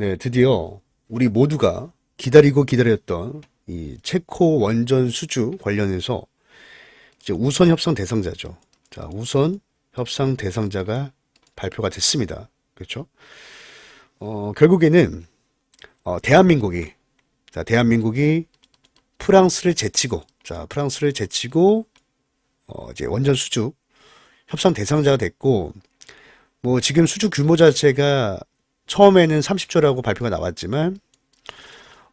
네, 드디어 우리 모두가 기다리고 기다렸던 이 체코 원전 수주 관련해서 이제 우선 협상 대상자죠. 자, 우선 협상 대상자가 발표가 됐습니다. 그렇죠? 결국에는 대한민국이 대한민국이 프랑스를 제치고 프랑스를 제치고 이제 원전 수주 협상 대상자가 됐고, 뭐 지금 수주 규모 자체가 처음에는 30조라고 발표가 나왔지만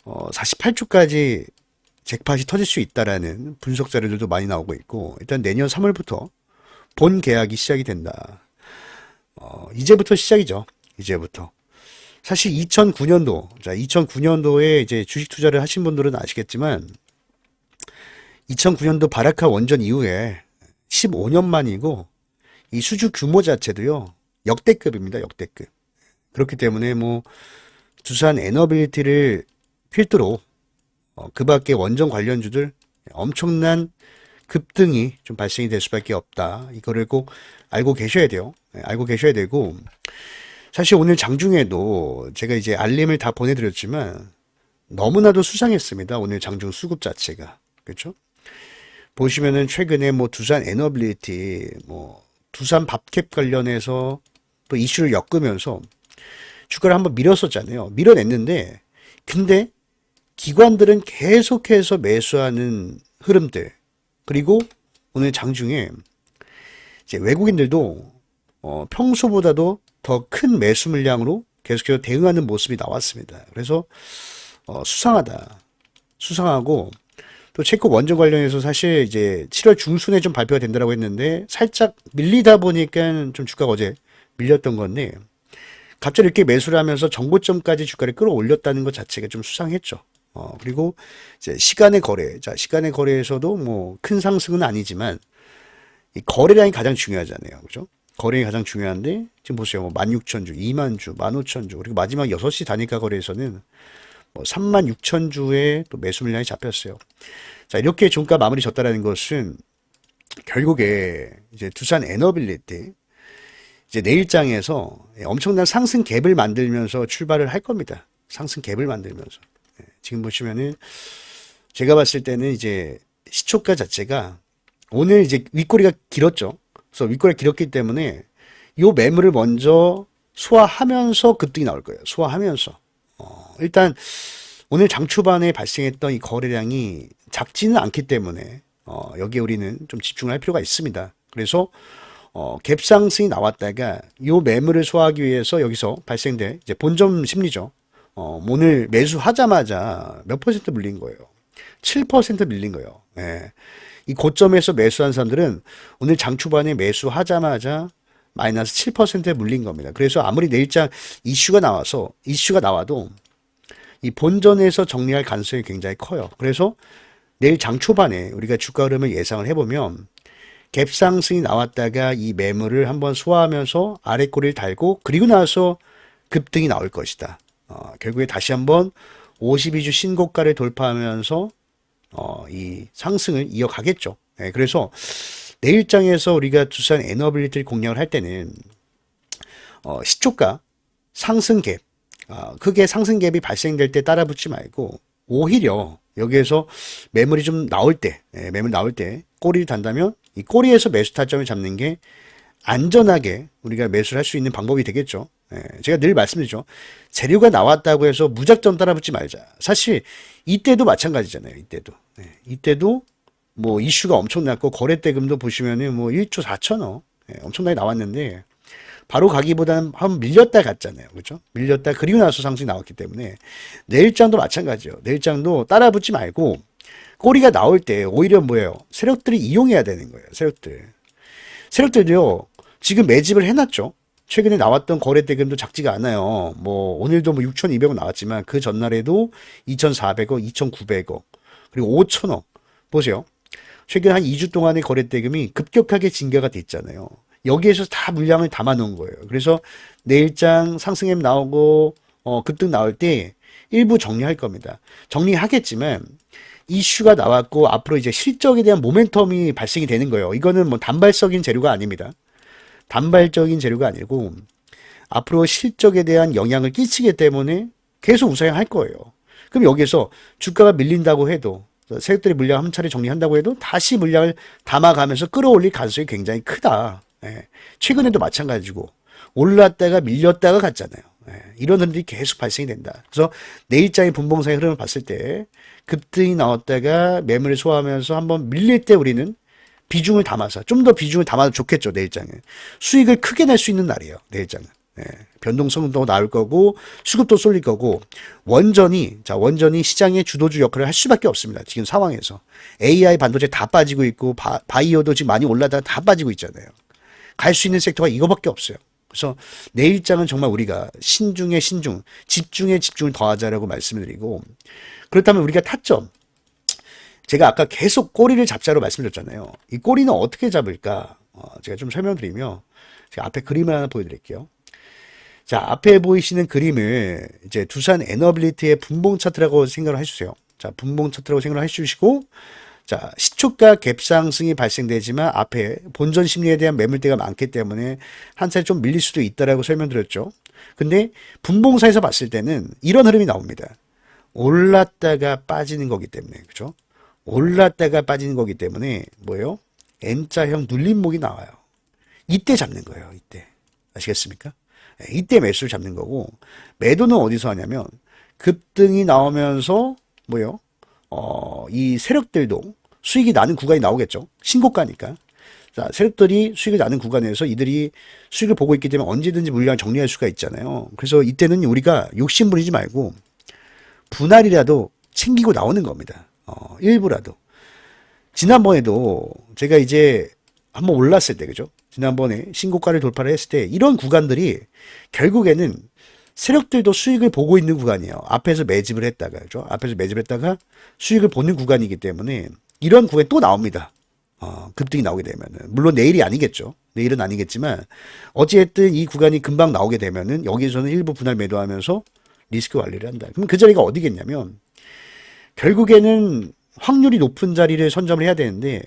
48조까지 잭팟이 터질 수 있다라는 분석 자료들도 많이 나오고 있고, 일단 내년 3월부터 본 계약이 시작이 된다. 이제부터 시작이죠. 이제부터. 사실 2009년도, 2009년도에 이제 주식 투자를 하신 분들은 아시겠지만 2009년도 바라카 원전 이후에 15년 만이고, 이 수주 규모 자체도요 역대급입니다. 역대급. 그렇기 때문에 뭐 두산 에너빌리티를 필두로 그 밖에 원전 관련주들 엄청난 급등이 좀 발생이 될 수밖에 없다. 이거를 꼭 알고 계셔야 돼요. 알고 계셔야 되고, 사실 오늘 장중에도 제가 이제 알림을 다 보내드렸지만 너무나도 수상했습니다. 오늘 장중 수급 자체가. 그렇죠? 보시면은 최근에 뭐 두산 에너빌리티, 뭐 두산 밥캡 관련해서 또 이슈를 엮으면서 주가를 한번 밀었었잖아요. 밀어냈는데, 근데 기관들은 계속해서 매수하는 흐름들, 그리고 오늘 장중에 이제 외국인들도 평소보다도 더 큰 매수 물량으로 계속해서 대응하는 모습이 나왔습니다. 그래서 수상하다. 수상하고, 또 체코 원전 관련해서 사실 이제 7월 중순에 좀 발표가 된다고 했는데 살짝 밀리다 보니까 좀 주가가 어제 밀렸던 건데, 갑자기 이렇게 매수를 하면서 정고점까지 주가를 끌어올렸다는 것 자체가 좀 수상했죠. 그리고 이제 시간의 거래. 자, 시간의 거래에서도 뭐 큰 상승은 아니지만 이 거래량이 가장 중요하잖아요. 그죠? 거래량이 가장 중요한데, 지금 보세요. 뭐 16,000주, 2만주, 15,000주, 그리고 마지막 6시 단위가 거래에서는 뭐 36,000주의 또 매수 물량이 잡혔어요. 자, 이렇게 종가 마무리 졌다라는 것은 결국에 이제 두산 에너빌리티 이제 내일장에서 엄청난 상승 갭을 만들면서 출발을 할 겁니다. 상승 갭을 만들면서. 지금 보시면은 제가 봤을 때는 이제 시초가 자체가 오늘 이제 윗꼬리가 길었죠. 그래서 윗꼬리가 길었기 때문에 요 매물을 먼저 소화하면서 급등이 나올 거예요. 소화하면서. 일단 오늘 장 초반에 발생했던 이 거래량이 작지는 않기 때문에 여기에 우리는 좀 집중을 할 필요가 있습니다. 그래서 갭 상승이 나왔다가 요 매물을 소화하기 위해서 여기서 발생된 이제 본점 심리죠. 오늘 매수하자마자 몇 퍼센트 밀린 거예요. 7% 밀린 거예요. 예. 이 고점에서 매수한 사람들은 오늘 장 초반에 매수하자마자 마이너스 7% 물린 겁니다. 그래서 아무리 내일장 이슈가 나와도 이 본전에서 정리할 가능성이 굉장히 커요. 그래서 내일 장 초반에 우리가 주가 흐름을 예상을 해보면 갭 상승이 나왔다가 이 매물을 한번 소화하면서 아래 꼬리를 달고, 그리고 나서 급등이 나올 것이다. 결국에 다시 한번 52주 신고가를 돌파하면서 이 상승을 이어가겠죠. 네, 그래서 내일장에서 우리가 두산 에너빌리티를 공략을 할 때는 시초가 상승 갭, 크게 상승 갭이 발생될 때 따라붙지 말고, 오히려 여기에서 매물이 좀 나올 때, 매물 나올 때 꼬리를 단다면 이 꼬리에서 매수 타점을 잡는 게 안전하게 우리가 매수를 할 수 있는 방법이 되겠죠. 제가 늘 말씀드리죠. 재료가 나왔다고 해서 무작정 따라붙지 말자. 사실 이때도 마찬가지잖아요. 이때도 뭐 이슈가 엄청났고, 거래 대금도 보시면은 뭐 1조 4천억 엄청나게 나왔는데 바로 가기보다는 한번 밀렸다 갔잖아요. 그렇죠? 밀렸다 그리고 나서 상승이 나왔기 때문에 내일장도 마찬가지예요. 내일장도 따라붙지 말고 꼬리가 나올 때 오히려 뭐예요? 세력들이 이용해야 되는 거예요. 세력들도요. 지금 매집을 해놨죠. 최근에 나왔던 거래 대금도 작지가 않아요. 뭐 오늘도 뭐 6,200억 나왔지만 그 전날에도 2,400억, 2,900억, 그리고 5,000억. 보세요. 최근 한 2주 동안의 거래 대금이 급격하게 증가가 됐잖아요. 여기에서 다 물량을 담아 놓은 거예요. 그래서 내일장 상승앱 나오고 급등 나올 때 일부 정리할 겁니다. 정리하겠지만 이슈가 나왔고 앞으로 이제 실적에 대한 모멘텀이 발생이 되는 거예요. 이거는 뭐 단발적인 재료가 아닙니다. 단발적인 재료가 아니고 앞으로 실적에 대한 영향을 끼치기 때문에 계속 우상향할 거예요. 그럼 여기에서 주가가 밀린다고 해도 세력들이 물량 한 차례 정리한다고 해도 다시 물량을 담아가면서 끌어올릴 가능성이 굉장히 크다. 예. 최근에도 마찬가지고 올랐다가 밀렸다가 갔잖아요. 예. 이런 흐름들이 계속 발생이 된다. 그래서 내일장의 분봉상의 흐름을 봤을 때 급등이 나왔다가 매물을 소화하면서 한번 밀릴 때 우리는 비중을 담아서 좀 더 비중을 담아도 좋겠죠. 내일장은 수익을 크게 낼 수 있는 날이에요. 내일장은. 예, 변동성도 나올 거고 수급도 쏠릴 거고 원전이 시장의 주도주 역할을 할 수밖에 없습니다. 지금 상황에서 AI 반도체 다 빠지고 있고 바이오도 지금 많이 올라다가 다 빠지고 있잖아요. 갈 수 있는 섹터가 이거밖에 없어요. 그래서 내일장은 정말 우리가 신중에 신중, 집중에 집중을 더하자라고 말씀을 드리고 그렇다면 우리가 타점 제가 아까 계속 꼬리를 잡자로 말씀드렸잖아요. 이 꼬리는 어떻게 잡을까? 제가 좀 설명드리며 제가 앞에 그림을 하나 보여드릴게요. 자, 앞에 보이시는 그림을 이제 두산 에너빌리티의 분봉 차트라고 생각을 해주세요. 자, 분봉 차트라고 생각을 해주시고, 자, 시초가 갭상승이 발생되지만 앞에 본전 심리에 대한 매물대가 많기 때문에 한 차례 좀 밀릴 수도 있다라고 설명드렸죠. 근데 분봉사에서 봤을 때는 이런 흐름이 나옵니다. 올랐다가 빠지는 거기 때문에, 그죠? 올랐다가 빠지는 거기 때문에 뭐예요? N자형 눌림목이 나와요. 이때 잡는 거예요. 이때. 아시겠습니까? 이때 매수를 잡는 거고 매도는 어디서 하냐면 급등이 나오면서 뭐요? 이 세력들도 수익이 나는 구간이 나오겠죠. 신고가니까. 자, 세력들이 수익을 나는 구간에서 이들이 수익을 보고 있기 때문에 언제든지 물량을 정리할 수가 있잖아요. 그래서 이때는 우리가 욕심 부리지 말고 분할이라도 챙기고 나오는 겁니다. 일부라도. 지난번에도 제가 이제 한번 올랐을 때, 그죠? 지난번에 신고가를 돌파를 했을 때 이런 구간들이 결국에는 세력들도 수익을 보고 있는 구간이에요. 앞에서 매집을 했다가, 그죠? 앞에서 매집을 했다가 수익을 보는 구간이기 때문에 이런 구간이 또 나옵니다. 급등이 나오게 되면은. 물론 내일이 아니겠죠. 내일은 아니겠지만 어찌됐든 이 구간이 금방 나오게 되면은 여기서는 일부 분할 매도하면서 리스크 관리를 한다. 그럼 그 자리가 어디겠냐면 결국에는 확률이 높은 자리를 선점을 해야 되는데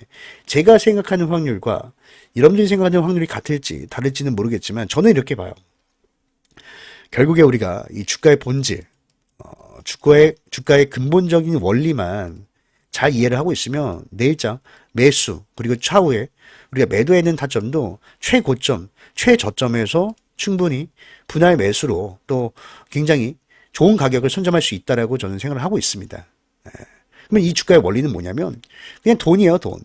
제가 생각하는 확률과 여러분들이 생각하는 확률이 같을지 다를지는 모르겠지만 저는 이렇게 봐요. 결국에 우리가 이 주가의 본질, 주가의 근본적인 원리만 잘 이해를 하고 있으면 내일장 매수 그리고 차후에 우리가 매도했는 타점도 최고점, 최저점에서 충분히 분할 매수로 또 굉장히 좋은 가격을 선점할 수 있다라고 저는 생각을 하고 있습니다. 그러면 이 주가의 원리는 뭐냐면 그냥 돈이에요, 돈.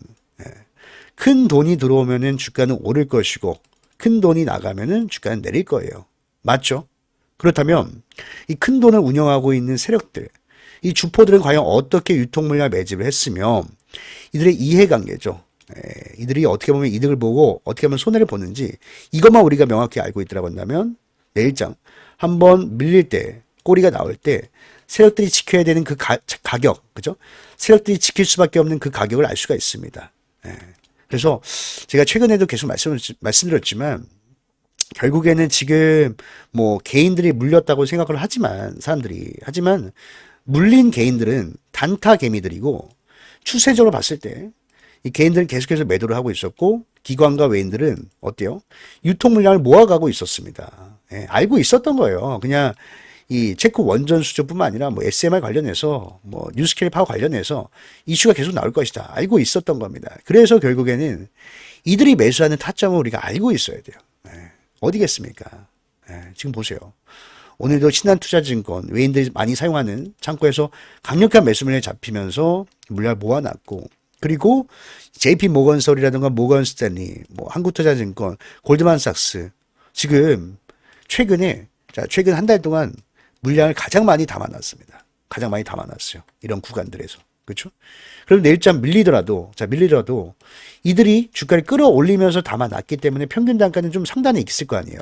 큰 돈이 들어오면은 주가는 오를 것이고 큰 돈이 나가면은 주가는 내릴 거예요. 맞죠? 그렇다면 이 큰 돈을 운영하고 있는 세력들, 이 주포들은 과연 어떻게 유통물량 매집을 했으며 이들의 이해관계죠. 이들이 어떻게 보면 이득을 보고 어떻게 하면 손해를 보는지 이것만 우리가 명확히 알고 있더라고 한다면 내일장 한번 밀릴 때 꼬리가 나올 때 세력들이 지켜야 되는 그 가격, 그죠? 세력들이 지킬 수밖에 없는 그 가격을 알 수가 있습니다. 그래서 제가 최근에도 계속 말씀드렸지만 결국에는 지금 뭐 개인들이 물렸다고 생각을 하지만 물린 개인들은 단타 개미들이고 추세적으로 봤을 때 이 개인들은 계속해서 매도를 하고 있었고 기관과 외인들은 어때요? 유통 물량을 모아가고 있었습니다. 알고 있었던 거예요. 그냥 이 체코 원전 수주뿐만 아니라 뭐 SMR 관련해서 뭐 뉴스케일 파워 관련해서 이슈가 계속 나올 것이다. 알고 있었던 겁니다. 그래서 결국에는 이들이 매수하는 타점을 우리가 알고 있어야 돼요. 어디겠습니까? 지금 보세요. 오늘도 신한투자증권 외인들이 많이 사용하는 창구에서 강력한 매수물량이 잡히면서 물량을 모아놨고 그리고 JP 모건서리라든가 모건 스탠리, 뭐 한국투자증권, 골드만삭스 지금 최근 한 달 동안 물량을 가장 많이 담아놨습니다. 가장 많이 담아놨어요. 이런 구간들에서. 그렇죠? 그럼 내일장 밀리더라도 이들이 주가를 끌어올리면서 담아놨기 때문에 평균 단가는 좀 상단에 있을 거 아니에요.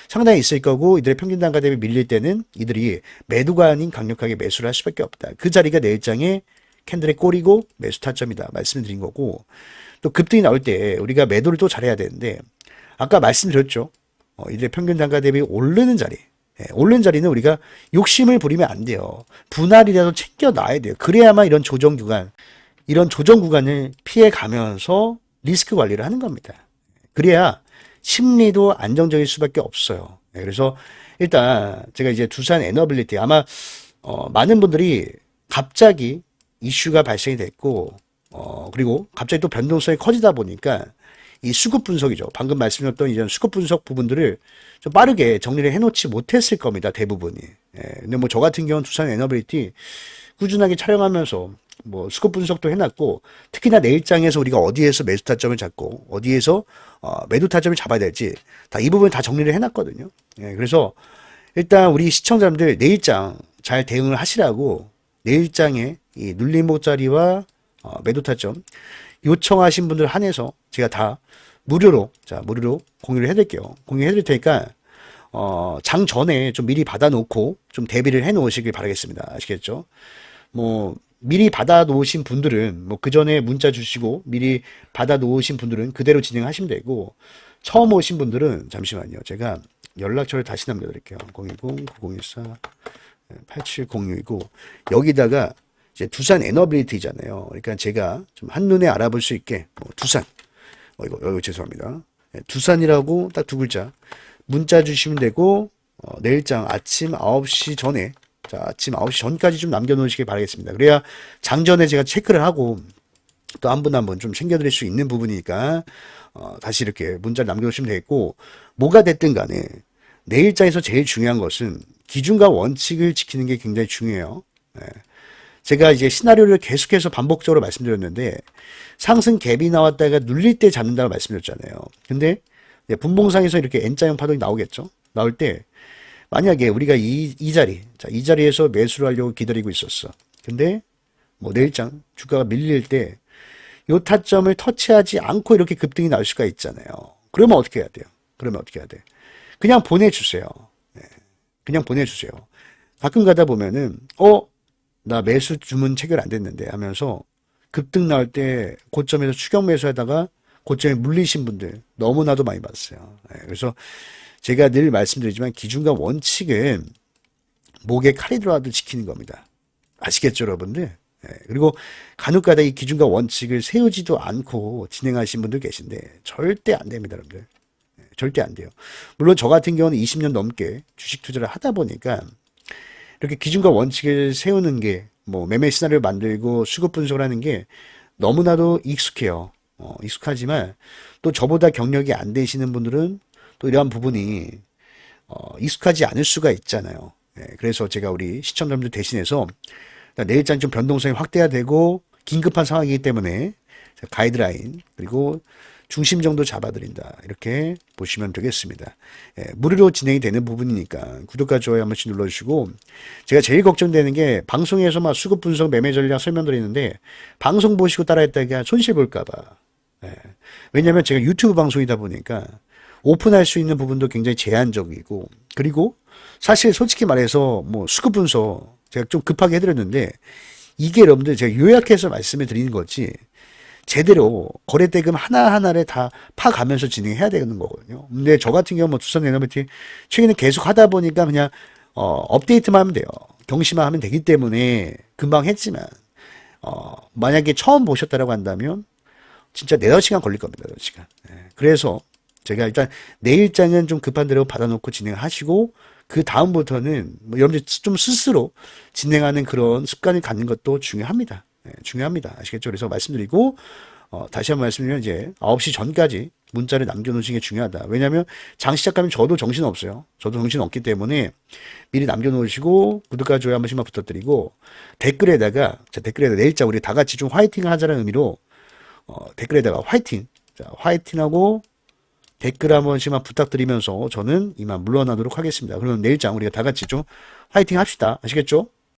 상단에 있을 거고 이들의 평균 단가 대비 밀릴 때는 이들이 매도가 아닌 강력하게 매수를 할 수밖에 없다. 그 자리가 내일장의 캔들의 꼬리고 매수 타점이다. 말씀을 드린 거고 또 급등이 나올 때 우리가 매도를 또 잘해야 되는데 아까 말씀드렸죠. 이들의 평균 단가 대비 오르는 자리. 오른 자리는 우리가 욕심을 부리면 안 돼요. 분할이라도 챙겨 놔야 돼요. 그래야만 이런 조정 구간을 피해 가면서 리스크 관리를 하는 겁니다. 그래야 심리도 안정적일 수밖에 없어요. 그래서 일단 제가 이제 두산 에너빌리티 아마 많은 분들이 갑자기 이슈가 발생이 됐고, 그리고 갑자기 또 변동성이 커지다 보니까 이 수급 분석이죠. 방금 말씀드렸던 이런 수급 분석 부분들을 좀 빠르게 정리를 해놓지 못했을 겁니다. 대부분이. 예, 근데 뭐 저 같은 경우는 두산 에너빌리티 꾸준하게 촬영하면서 뭐 수급 분석도 해놨고, 특히나 내일장에서 우리가 어디에서 매수 타점을 잡고 어디에서 매도 타점을 잡아야 될지 다 이 부분 다 정리를 해놨거든요. 예, 그래서 일단 우리 시청자분들 내일장 잘 대응을 하시라고 내일장에 이 눌림목자리와 매도 타점 요청하신 분들 한해서 제가 다 무료로 공유를 해드릴게요. 공유해드릴 테니까 장 전에 좀 미리 받아놓고 좀 대비를 해놓으시길 바라겠습니다. 아시겠죠? 뭐 미리 받아놓으신 분들은 뭐 그 전에 문자 주시고 미리 받아놓으신 분들은 그대로 진행하시면 되고, 처음 오신 분들은 잠시만요. 제가 연락처를 다시 남겨드릴게요. 010-904-8706이고 여기다가 이제 두산 에너빌리티잖아요. 그러니까 제가 좀 한눈에 알아볼 수 있게 두산 이거 죄송합니다. 두산이라고 딱 두 글자 문자 주시면 되고, 내일장 아침 9시 전에, 자, 아침 9시 전까지 좀 남겨놓으시길 바라겠습니다. 그래야 장전에 제가 체크를 하고 또 한 분 한 분 좀 챙겨드릴 수 있는 부분이니까 다시 이렇게 문자를 남겨주시면 되겠고, 뭐가 됐든 간에 내일장에서 제일 중요한 것은 기준과 원칙을 지키는 게 굉장히 중요해요. 예. 제가 이제 시나리오를 계속해서 반복적으로 말씀드렸는데, 상승 갭이 나왔다가 눌릴 때 잡는다고 말씀드렸잖아요. 근데 분봉상에서 이렇게 N자형 파동이 나오겠죠. 나올 때 만약에 우리가 이 자리, 자, 이 자리에서 매수를 하려고 기다리고 있었어. 근데 뭐 내일장 주가가 밀릴 때 요 타점을 터치하지 않고 이렇게 급등이 나올 수가 있잖아요. 그러면 어떻게 해야 돼요? 그러면 어떻게 해야 돼? 그냥 보내주세요. 네. 그냥 보내주세요. 가끔 가다 보면은 나 매수 주문 체결 안 됐는데 하면서 급등 나올 때 고점에서 추격 매수하다가 고점에 물리신 분들 너무나도 많이 봤어요. 네. 그래서 제가 늘 말씀드리지만 기준과 원칙은 목에 칼이 들어와도 지키는 겁니다. 아시겠죠, 여러분들? 네, 그리고 간혹가다 이 기준과 원칙을 세우지도 않고 진행하신 분들 계신데 절대 안 됩니다, 여러분들. 네, 절대 안 돼요. 물론 저 같은 경우는 20년 넘게 주식 투자를 하다 보니까 이렇게 기준과 원칙을 세우는 게, 뭐 매매 시나리오를 만들고 수급 분석을 하는 게 너무나도 익숙해요. 익숙하지만 또 저보다 경력이 안 되시는 분들은 또 이러한 부분이 익숙하지 않을 수가 있잖아요. 네, 그래서 제가 우리 시청자분들 대신해서 내일장 좀 변동성이 확대가 되고 긴급한 상황이기 때문에 가이드라인 그리고 중심 정도 잡아드린다, 이렇게 보시면 되겠습니다. 예, 무료로 진행이 되는 부분이니까 구독과 좋아요 한 번씩 눌러주시고, 제가 제일 걱정되는 게 방송에서 막 수급 분석 매매 전략 설명드리는데 방송 보시고 따라했다가 손실 볼까봐. 예, 왜냐하면 제가 유튜브 방송이다 보니까 오픈할 수 있는 부분도 굉장히 제한적이고, 그리고 사실 솔직히 말해서 뭐 수급 분석 제가 좀 급하게 해드렸는데 이게 여러분들 제가 요약해서 말씀을 드리는 거지 제대로 거래대금 하나하나를 다 파가면서 진행해야 되는 거거든요. 근데 저 같은 경우 뭐 두산 에너비티 최근에 계속 하다 보니까 그냥 업데이트만 하면 돼요. 경시만 하면 되기 때문에 금방 했지만 만약에 처음 보셨다라고 한다면 진짜 4-5시간 걸릴 겁니다. 4시간. 그래서 제가 일단 내일장은 좀 급한 대로 받아놓고 진행하시고, 그 다음부터는 뭐 여러분들 좀 스스로 진행하는 그런 습관을 갖는 것도 중요합니다. 중요합니다. 아시겠죠? 그래서 말씀드리고, 다시 한번 말씀드리면 이제 9시 전까지 문자를 남겨놓으시는 게 중요하다. 왜냐하면 장 시작하면 저도 정신 없어요. 저도 정신 없기 때문에 미리 남겨놓으시고 구독과 좋아요 한 번씩만 부탁드리고, 댓글에다가 내일자 우리 다 같이 좀 화이팅 하자는 의미로 댓글에다가 화이팅, 자, 화이팅하고 댓글 한 번씩만 부탁드리면서 저는 이만 물러나도록 하겠습니다. 그러면 내일장 우리가 다 같이 좀 화이팅 합시다. 아시겠죠?